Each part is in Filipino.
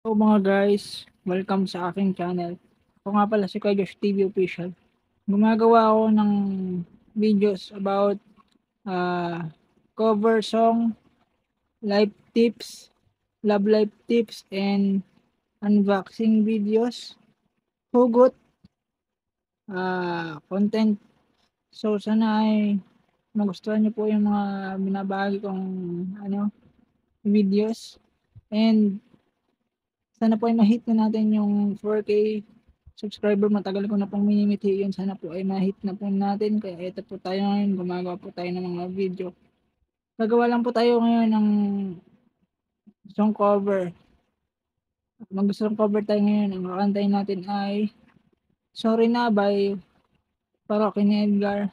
So mga guys, welcome sa aking channel. Ako nga pala si Kuya Josh TV Official. Gumagawa ako ng videos about uh, cover song, life tips, love life tips, and unboxing videos, hugot, content. So sana ay magustuhan niyo po yung mga binabahagi kong videos. And sana po ay ma-hit na natin yung 4K subscriber. Matagal ko na pong minimithi yun. Sana po ay ma-hit na po natin. Kaya ito po tayo ngayon. Gumagawa po tayo ng mga video. Gagawa lang po tayo ngayon ng song cover. Mag-song cover tayo ngayon. Ang kakantayin natin ay Sorry Na by Paroky ni Edgar.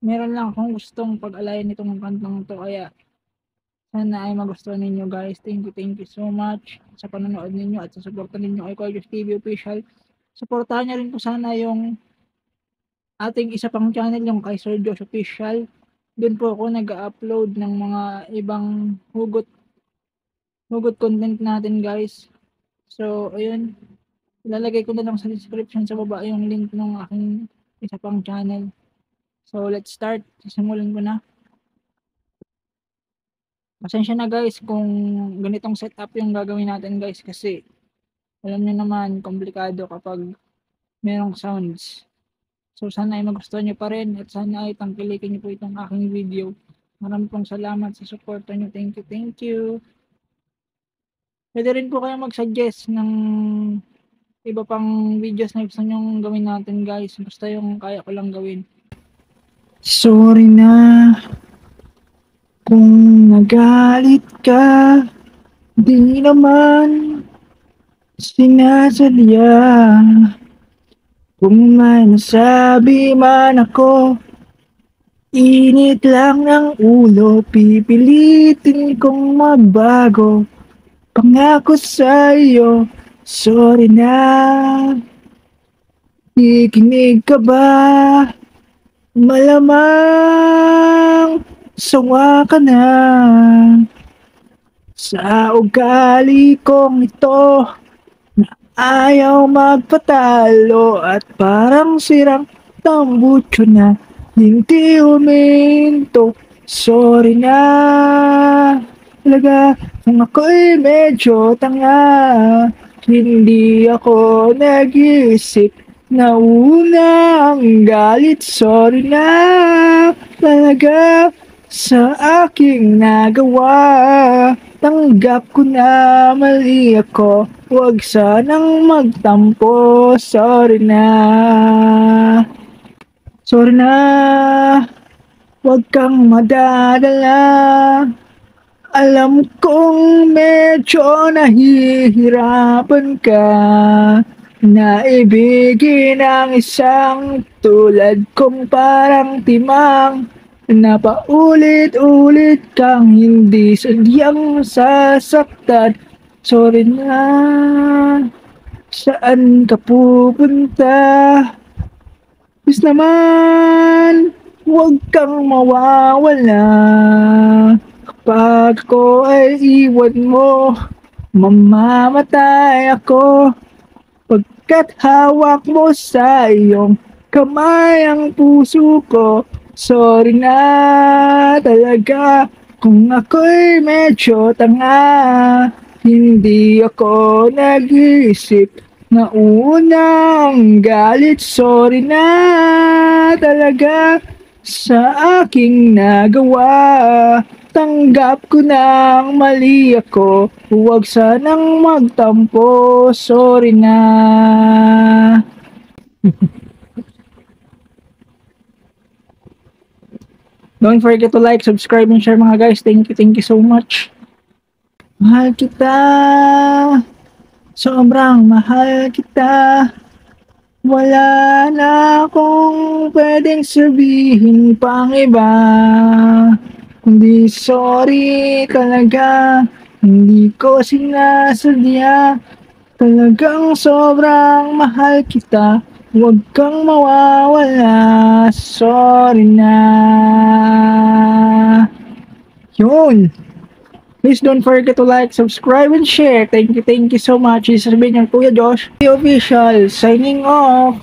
Meron lang akong gustong pag-alayan nitong kantang to. Kaya sana ay magustuhan ninyo guys. Thank you so much sa panonood ninyo at sa suporta ninyo kay Kuya Josh TV Official. Suportahan niyo rin po sana yung ating isa pang channel, yung kay Sir Josh Official. Doon po ako nag-upload ng mga ibang hugot content natin guys. So ayun, ilalagay ko na lang sa description sa baba yung link ng aking isa pang channel. So let's start. Sisimulan ko na. Pasensya na guys kung ganitong setup yung gagawin natin guys, kasi alam niyo naman komplikado kapag merong sounds. So sana ay magustuhan niyo pa rin at sana ay tangkilikin niyo po itong aking video. Maraming pong salamat sa suporta niyo. Thank you. Pwede rin po kayo mag-suggest ng iba pang videos na gusto niyong gawin natin guys. Basta yung kaya ko lang gawin. Sorry na kung nagalit ka. Di naman sinasadya. Kung may nasabi man ako, init lang ng ulo, pipilitin kong magbago. Pangako sa'yo, sorry na. Ikinig ka ba? Malamang sawa ka na sa ugali kong ito. Ayaw magpatalo at parang sirang tambucho na hindi huminto. Sorry na talaga kung ako'y medyo tanga. Hindi ako nag-iisip na una ang galit. Sorry na talaga sa aking nagawa. Tanggap ko na mali ako. Huwag sanang magtampo. Sorry na. Sorry na. Huwag kang madadala. Alam kong medyo nahihirapan ka na ibigin ang isang tulad kong parang timang na paulit-ulit kang hindi sadyang sasaktan. Sorry na, saan ka pupunta? Please naman, huwag kang mawawala. Kapag ko ay iwan mo, mamamatay ako. Pagkat hawak mo sa iyong kamay ang puso ko. Sorry na talaga kung ako'y medyo tanga. Hindi ako nag-iisip na unang galit. Sorry na talaga sa aking nagawa. Tanggap ko nang mali ako. Huwag sanang magtampo. Sorry na. Don't forget to like, subscribe, and share mga guys. Thank you so much. Mahal kita. Sobrang mahal kita. Wala na akong pwedeng sabihin pang iba. Kundi sorry talaga. Hindi ko sinasadya. Talagang sobrang mahal kita. Huwag kang mawawala. Sorry na. Yun. Please don't forget to like, subscribe, and share. Thank you so much. This has been your Kuya Josh, the official, signing off.